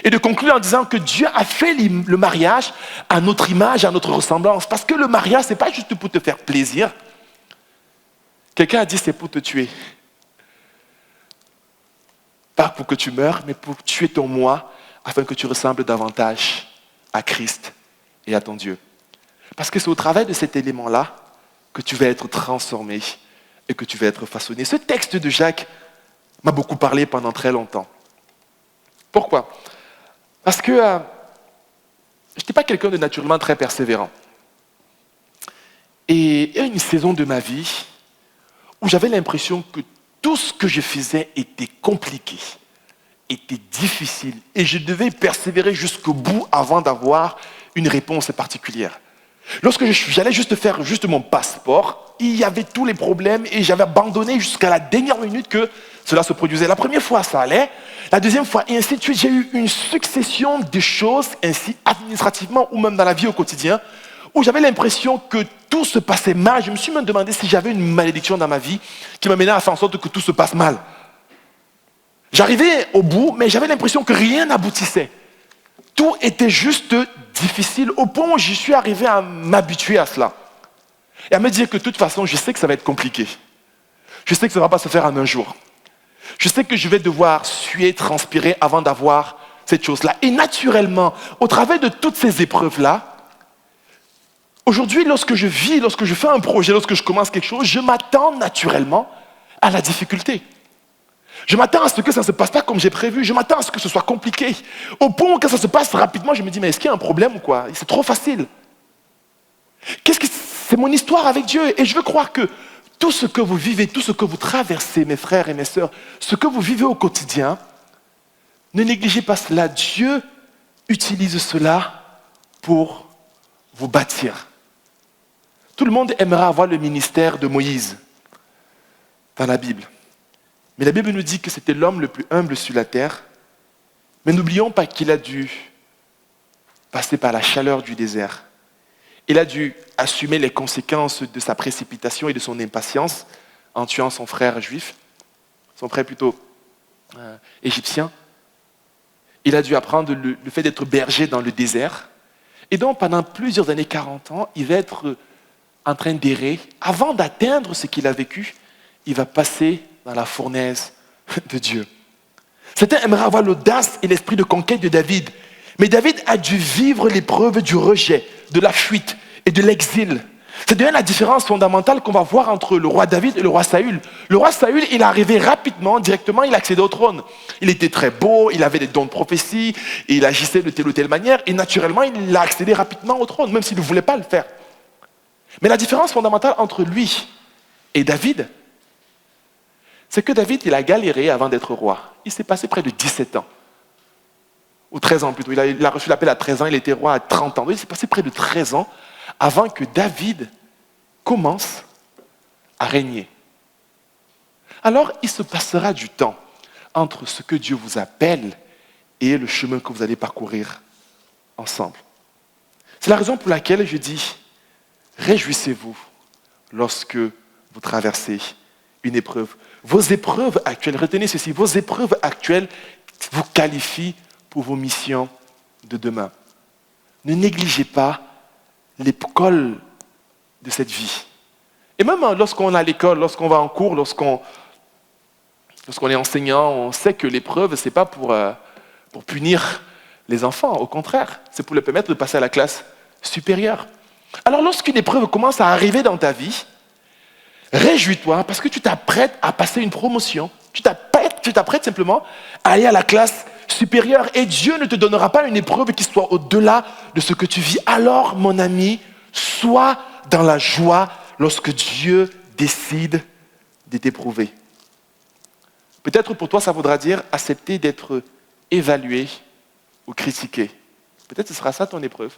Et de conclure en disant que Dieu a fait le mariage à notre image, à notre ressemblance. Parce que le mariage, ce n'est pas juste pour te faire plaisir. Quelqu'un a dit c'est pour te tuer. Pas pour que tu meurs, mais pour tuer ton moi, afin que tu ressembles davantage à Christ et à ton Dieu. Parce que c'est au travers de cet élément-là que tu vas être transformé et que tu vas être façonné. Ce texte de Jacques m'a beaucoup parlé pendant très longtemps. Pourquoi? Parce que je n'étais pas quelqu'un de naturellement très persévérant. Et il y a une saison de ma vie où j'avais l'impression que tout ce que je faisais était compliqué, était difficile, et je devais persévérer jusqu'au bout avant d'avoir une réponse particulière. Lorsque j'allais juste faire mon passeport, il y avait tous les problèmes et j'avais abandonné jusqu'à la dernière minute que cela se produisait. La première fois, ça allait. La deuxième fois, et ainsi de suite. J'ai eu une succession de choses, ainsi administrativement ou même dans la vie au quotidien, où j'avais l'impression que tout se passait mal. Je me suis même demandé si j'avais une malédiction dans ma vie qui m'amenait à faire en sorte que tout se passe mal. J'arrivais au bout, mais j'avais l'impression que rien n'aboutissait. Tout était juste difficile, au point où je suis arrivé à m'habituer à cela. Et à me dire que de toute façon, je sais que ça va être compliqué. Je sais que ça ne va pas se faire en un jour. Je sais que je vais devoir suer, transpirer avant d'avoir cette chose-là. Et naturellement, au travers de toutes ces épreuves-là, aujourd'hui, lorsque je vis, lorsque je fais un projet, lorsque je commence quelque chose, je m'attends naturellement à la difficulté. Je m'attends à ce que ça ne se passe pas comme j'ai prévu. Je m'attends à ce que ce soit compliqué. Au point où quand ça se passe rapidement, je me dis, mais est-ce qu'il y a un problème ou quoi? C'est trop facile. C'est mon histoire avec Dieu. Et je veux croire que tout ce que vous vivez, tout ce que vous traversez, mes frères et mes sœurs, ce que vous vivez au quotidien, ne négligez pas cela. Dieu utilise cela pour vous bâtir. Tout le monde aimerait avoir le ministère de Moïse dans la Bible. Mais la Bible nous dit que c'était l'homme le plus humble sur la terre. Mais n'oublions pas qu'il a dû passer par la chaleur du désert. Il a dû assumer les conséquences de sa précipitation et de son impatience en tuant son frère juif, son frère plutôt égyptien. Il a dû apprendre le fait d'être berger dans le désert. Et donc, pendant plusieurs années, 40 ans, il va être en train d'errer. Avant d'atteindre ce qu'il a vécu, il va passer dans la fournaise de Dieu. Certains aimeraient avoir l'audace et l'esprit de conquête de David. Mais David a dû vivre l'épreuve du rejet, de la fuite et de l'exil. C'est d'ailleurs la différence fondamentale qu'on va voir entre le roi David et le roi Saül. Le roi Saül, il est arrivé rapidement, directement, il accédait au trône. Il était très beau, il avait des dons de prophétie, et il agissait de telle ou telle manière, et naturellement, il a accédé rapidement au trône, même s'il ne voulait pas le faire. Mais la différence fondamentale entre lui et David, c'est que David, il a galéré avant d'être roi. Il s'est passé près de 17 ans. Ou 13 ans plutôt. Il a reçu l'appel à 13 ans, il était roi à 30 ans. Donc, il s'est passé près de 13 ans avant que David commence à régner. Alors, il se passera du temps entre ce que Dieu vous appelle et le chemin que vous allez parcourir ensemble. C'est la raison pour laquelle je dis, réjouissez-vous lorsque vous traversez une épreuve. Vos épreuves actuelles, retenez ceci, vos épreuves actuelles vous qualifient pour vos missions de demain. Ne négligez pas l'école de cette vie. Et même lorsqu'on est à l'école, lorsqu'on va en cours, lorsqu'on est enseignant, on sait que l'épreuve, ce n'est pas pour punir les enfants. Au contraire, c'est pour leur permettre de passer à la classe supérieure. Alors lorsqu'une épreuve commence à arriver dans ta vie, réjouis-toi parce que tu t'apprêtes à passer une promotion. Tu t'apprêtes simplement à aller à la classe supérieure. Et Dieu ne te donnera pas une épreuve qui soit au-delà de ce que tu vis. Alors, mon ami, sois dans la joie lorsque Dieu décide de t'éprouver. Peut-être pour toi, ça voudra dire accepter d'être évalué ou critiqué. Peut-être que ce sera ça ton épreuve.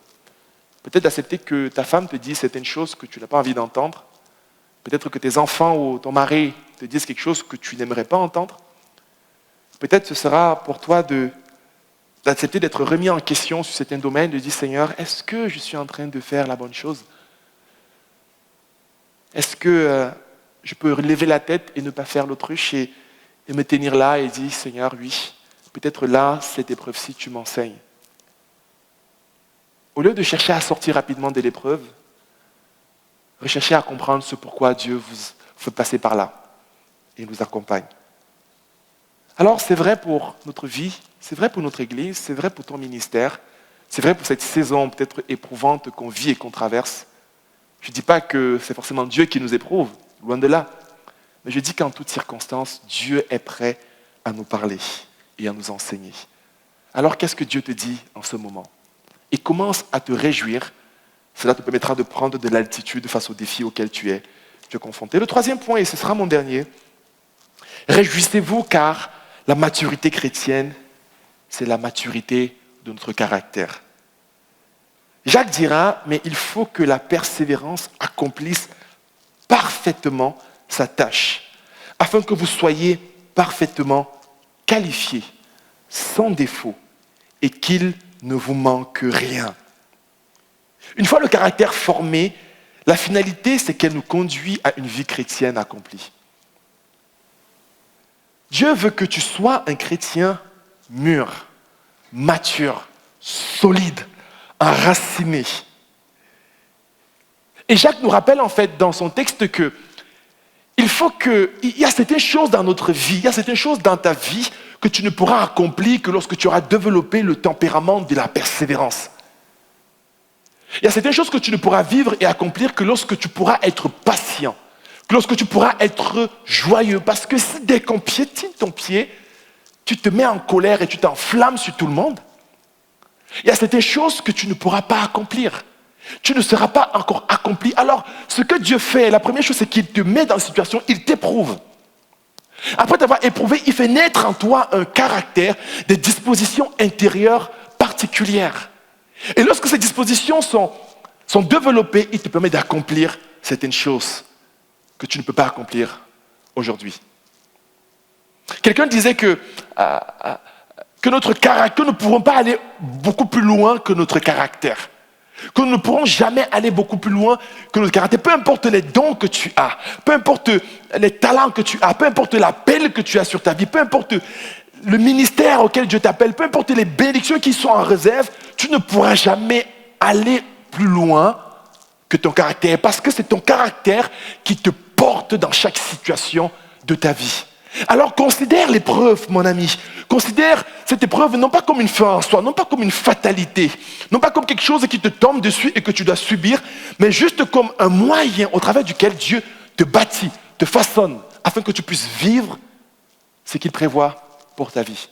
Peut-être d'accepter que ta femme te dise certaines choses que tu n'as pas envie d'entendre. Peut-être que tes enfants ou ton mari te disent quelque chose que tu n'aimerais pas entendre. Peut-être ce sera pour toi d'accepter d'être remis en question sur certains domaines, de dire, Seigneur, est-ce que je suis en train de faire la bonne chose? Est-ce que je peux lever la tête et ne pas faire l'autruche et me tenir là et dire, Seigneur, oui, peut-être là, cette épreuve-ci, tu m'enseignes. Au lieu de chercher à sortir rapidement de l'épreuve, recherchez à comprendre ce pourquoi Dieu vous fait passer par là et nous accompagne. Alors, c'est vrai pour notre vie, c'est vrai pour notre Église, c'est vrai pour ton ministère, c'est vrai pour cette saison peut-être éprouvante qu'on vit et qu'on traverse. Je ne dis pas que c'est forcément Dieu qui nous éprouve, loin de là. Mais je dis qu'en toutes circonstances, Dieu est prêt à nous parler et à nous enseigner. Alors, qu'est-ce que Dieu te dit en ce moment? Et commence à te réjouir. Cela te permettra de prendre de l'altitude face aux défis auxquels tu es confronté. Le troisième point, et ce sera mon dernier, réjouissez-vous car la maturité chrétienne, c'est la maturité de notre caractère. Jacques dira, mais il faut que la persévérance accomplisse parfaitement sa tâche, afin que vous soyez parfaitement qualifiés, sans défaut, et qu'il ne vous manque rien. Une fois le caractère formé, la finalité, c'est qu'elle nous conduit à une vie chrétienne accomplie. Dieu veut que tu sois un chrétien mûr, mature, solide, enraciné. Et Jacques nous rappelle en fait dans son texte que il y a certaines choses dans notre vie, il y a certaines choses dans ta vie que tu ne pourras accomplir que lorsque tu auras développé le tempérament de la persévérance. Il y a certaines choses que tu ne pourras vivre et accomplir que lorsque tu pourras être patient, que lorsque tu pourras être joyeux. Parce que si dès qu'on piétine ton pied, tu te mets en colère et tu t'enflammes sur tout le monde, il y a certaines choses que tu ne pourras pas accomplir. Tu ne seras pas encore accompli. Alors, ce que Dieu fait, la première chose, c'est qu'il te met dans une situation, il t'éprouve. Après t'avoir éprouvé, il fait naître en toi un caractère, des dispositions intérieures particulières. Et lorsque ces dispositions sont développées, il te permet d'accomplir certaines choses que tu ne peux pas accomplir aujourd'hui. Quelqu'un disait que que notre caractère, nous ne pourrons pas aller beaucoup plus loin que notre caractère. Que nous ne pourrons jamais aller beaucoup plus loin que notre caractère. Peu importe les dons que tu as, peu importe les talents que tu as, peu importe l'appel que tu as sur ta vie, peu importe le ministère auquel Dieu t'appelle, peu importe les bénédictions qui sont en réserve, tu ne pourras jamais aller plus loin que ton caractère. Parce que c'est ton caractère qui te porte dans chaque situation de ta vie. Alors considère l'épreuve, mon ami. Considère cette épreuve non pas comme une fin en soi, non pas comme une fatalité, non pas comme quelque chose qui te tombe dessus et que tu dois subir, mais juste comme un moyen au travers duquel Dieu te bâtit, te façonne, afin que tu puisses vivre ce qu'il prévoit pour ta vie.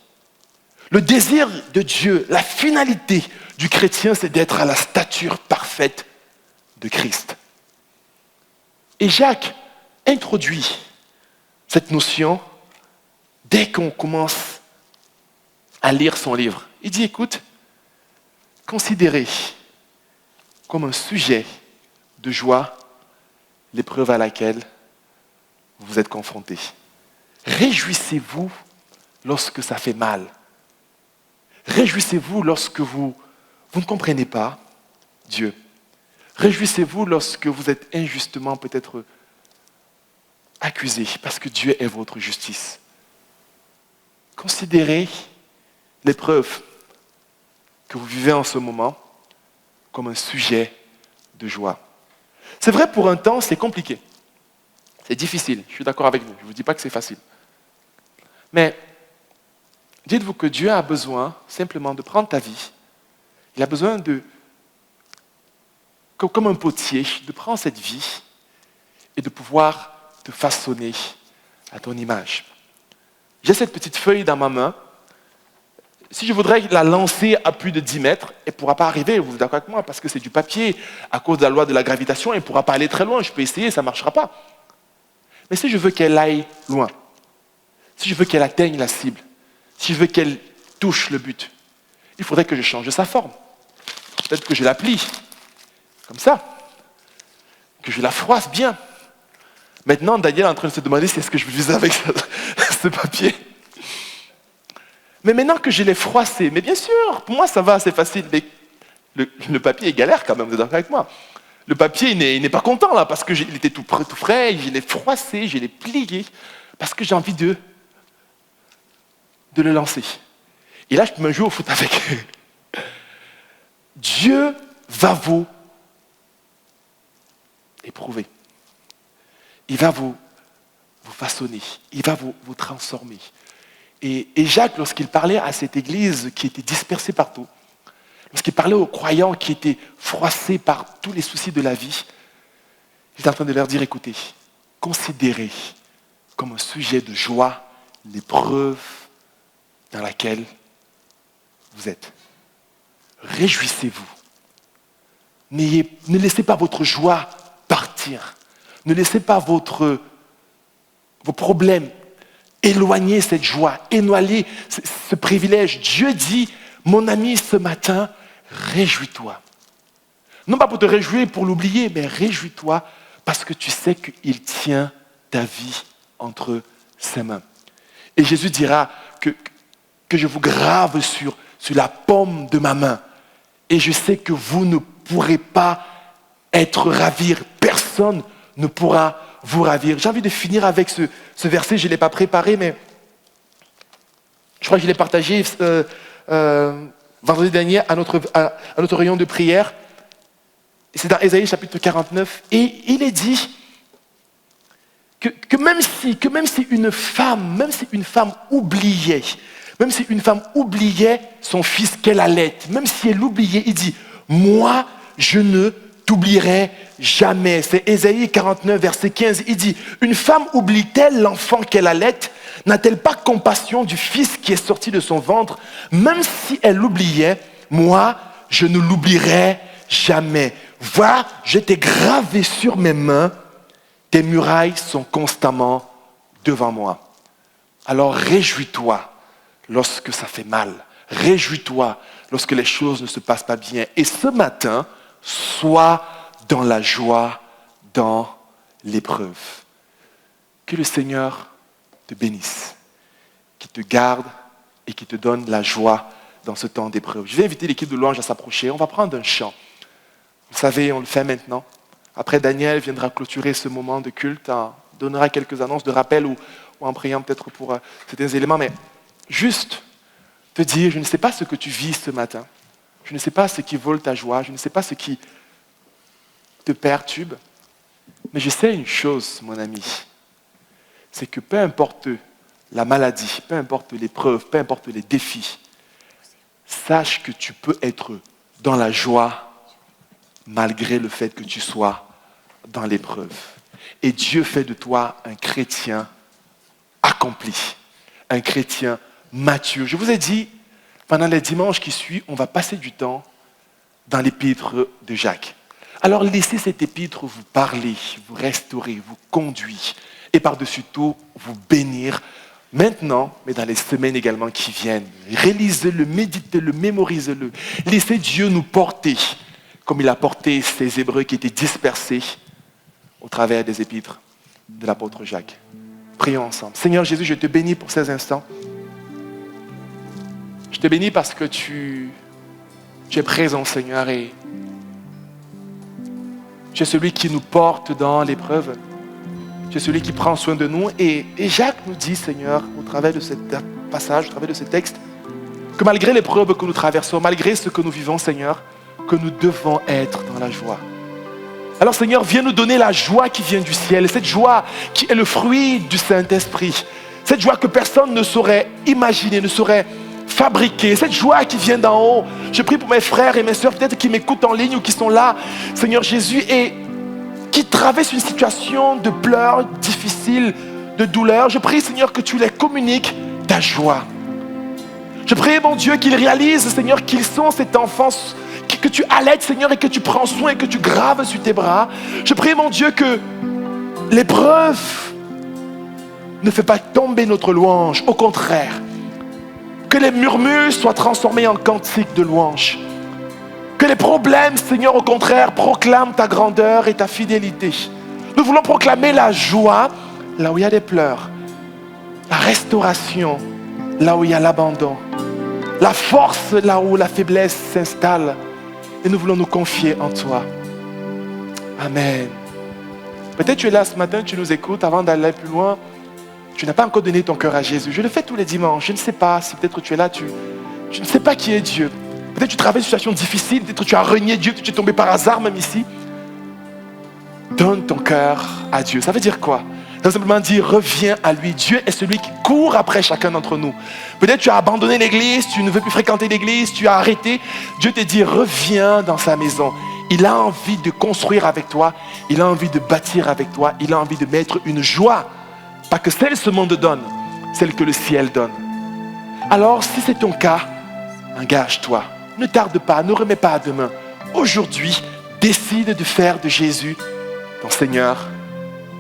Le désir de Dieu, la finalité du chrétien, c'est d'être à la stature parfaite de Christ. Et Jacques introduit cette notion dès qu'on commence à lire son livre. Il dit, écoute, considérez comme un sujet de joie l'épreuve à laquelle vous êtes confrontés. Réjouissez-vous lorsque ça fait mal. Réjouissez-vous lorsque vous ne comprenez pas Dieu. Réjouissez-vous lorsque vous êtes injustement peut-être accusé, parce que Dieu est votre justice. Considérez l'épreuve que vous vivez en ce moment comme un sujet de joie. C'est vrai, pour un temps, c'est compliqué. C'est difficile, je suis d'accord avec vous. Je ne vous dis pas que c'est facile. Mais dites-vous que Dieu a besoin simplement de prendre ta vie. Il a besoin comme un potier, de prendre cette vie et de pouvoir te façonner à ton image. J'ai cette petite feuille dans ma main. Si je voudrais la lancer à plus de 10 mètres, elle ne pourra pas arriver, vous êtes d'accord avec moi, parce que c'est du papier. À cause de la loi de la gravitation, elle ne pourra pas aller très loin. Je peux essayer, ça ne marchera pas. Mais si je veux qu'elle aille loin, si je veux qu'elle atteigne la cible, si je veux qu'elle touche le but, il faudrait que je change sa forme. Peut-être que je la plie, comme ça, que je la froisse bien. Maintenant, Daniel est en train de se demander si est-ce que je vais viser avec ce papier. Mais maintenant que je l'ai froissé, mais bien sûr, pour moi ça va, c'est facile, mais le papier est galère quand même, vous êtes d'accord avec moi. Le papier, il n'est pas content là, parce qu'il était tout frais, je l'ai froissé, je l'ai plié, parce que j'ai envie de le lancer. Et là, je peux me jouer au foot avec. Dieu va vous éprouver. Il va vous façonner, il va vous transformer. Et Jacques, lorsqu'il parlait à cette église qui était dispersée partout, lorsqu'il parlait aux croyants qui étaient froissés par tous les soucis de la vie, il est en train de leur dire, écoutez, considérez comme un sujet de joie l'épreuve dans laquelle vous êtes. Réjouissez-vous. Ne laissez pas votre joie partir. Ne laissez pas vos problèmes éloigner cette joie, éloigner ce privilège. Dieu dit, mon ami, ce matin, réjouis-toi. Non pas pour te réjouir, pour l'oublier, mais réjouis-toi parce que tu sais qu'il tient ta vie entre ses mains. Et Jésus dira que je vous grave sur la paume de ma main. Et je sais que vous ne pourrez pas être ravis. Personne ne pourra vous ravir. J'ai envie de finir avec ce verset, je ne l'ai pas préparé, mais je crois que je l'ai partagé vendredi dernier à notre réunion de prière. C'est dans Ésaïe chapitre 49, et il est dit que même si une femme oubliait, même si une femme oubliait son fils qu'elle allait, même si elle l'oubliait, il dit, moi, je ne t'oublierai jamais. C'est Ésaïe 49, verset 15. Il dit, une femme oublie-t-elle l'enfant qu'elle allait? N'a-t-elle pas compassion du fils qui est sorti de son ventre? Même si elle l'oubliait, moi, je ne l'oublierai jamais. Vois, je t'ai gravé sur mes mains, tes murailles sont constamment devant moi. Alors réjouis-toi lorsque ça fait mal. Réjouis-toi lorsque les choses ne se passent pas bien. Et ce matin, sois dans la joie, dans l'épreuve. Que le Seigneur te bénisse, qu'il te garde et qui te donne la joie dans ce temps d'épreuve. Je vais inviter l'équipe de louange à s'approcher. On va prendre un chant. Vous savez, on le fait maintenant. Après, Daniel viendra clôturer ce moment de culte, donnera quelques annonces de rappel ou en priant peut-être pour certains éléments, mais juste te dire, je ne sais pas ce que tu vis ce matin. Je ne sais pas ce qui vole ta joie. Je ne sais pas ce qui te perturbe. Mais je sais une chose, mon ami, c'est que peu importe la maladie, peu importe l'épreuve, peu importe les défis, sache que tu peux être dans la joie malgré le fait que tu sois dans l'épreuve. Et Dieu fait de toi un chrétien accompli, un chrétien mature. Je vous ai dit, pendant les dimanches qui suivent, on va passer du temps dans l'épître de Jacques. Alors laissez cette épître vous parler, vous restaurer, vous conduire et par-dessus tout vous bénir maintenant, mais dans les semaines également qui viennent. Relisez-le, méditez-le, mémorisez-le. Laissez Dieu nous porter comme il a porté ces Hébreux qui étaient dispersés au travers des épîtres de l'apôtre Jacques. Prions ensemble. Seigneur Jésus, je te bénis pour ces instants. Je te bénis parce que tu es présent, Seigneur, et tu es celui qui nous porte dans l'épreuve. Tu es celui qui prend soin de nous. Et Jacques nous dit, Seigneur, au travers de ce passage, au travers de ce texte, que malgré l'épreuve que nous traversons, malgré ce que nous vivons, Seigneur, que nous devons être dans la joie. Alors, Seigneur, viens nous donner la joie qui vient du ciel, cette joie qui est le fruit du Saint-Esprit, cette joie que personne ne saurait imaginer, ne saurait fabriquer, cette joie qui vient d'en haut. Je prie pour mes frères et mes sœurs, peut-être qui m'écoutent en ligne ou qui sont là, Seigneur Jésus, et qui traversent une situation de pleurs difficiles, de douleur. Je prie, Seigneur, que tu les communiques ta joie. Je prie, mon Dieu, qu'ils réalisent, Seigneur, qu'ils sont cet enfant que tu allaites, Seigneur, et que tu prends soin et que tu graves sur tes bras. Je prie, mon Dieu, que l'épreuve ne fait pas tomber notre louange. Au contraire, que les murmures soient transformés en cantiques de louange. Que les problèmes, Seigneur, au contraire, proclament ta grandeur et ta fidélité. Nous voulons proclamer la joie là où il y a des pleurs, la restauration là où il y a l'abandon, la force là où la faiblesse s'installe. Et nous voulons nous confier en toi. Amen. Peut-être tu es là ce matin, tu nous écoutes, avant d'aller plus loin, tu n'as pas encore donné ton cœur à Jésus. Je le fais tous les dimanches. Je ne sais pas si peut-être tu es là, tu ne sais pas qui est Dieu. Peut-être tu traverses une situation difficile, peut-être tu as renié Dieu, tu es tombé par hasard même ici. Donne ton cœur à Dieu. Ça veut dire quoi? Ça veut simplement dire reviens à lui. Dieu est celui qui court après chacun d'entre nous. Peut-être tu as abandonné l'église, tu ne veux plus fréquenter l'église, tu as arrêté. Dieu te dit reviens dans sa maison. Il a envie de construire avec toi, il a envie de bâtir avec toi, il a envie de mettre une joie. Pas que celle que ce monde donne, celle que le ciel donne. Alors si c'est ton cas, engage-toi. Ne tarde pas, ne remets pas à demain. Aujourd'hui, décide de faire de Jésus ton Seigneur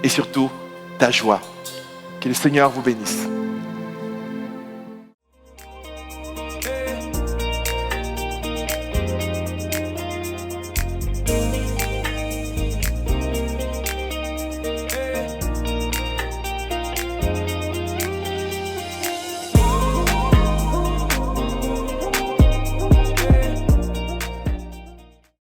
et surtout ta joie. Que le Seigneur vous bénisse.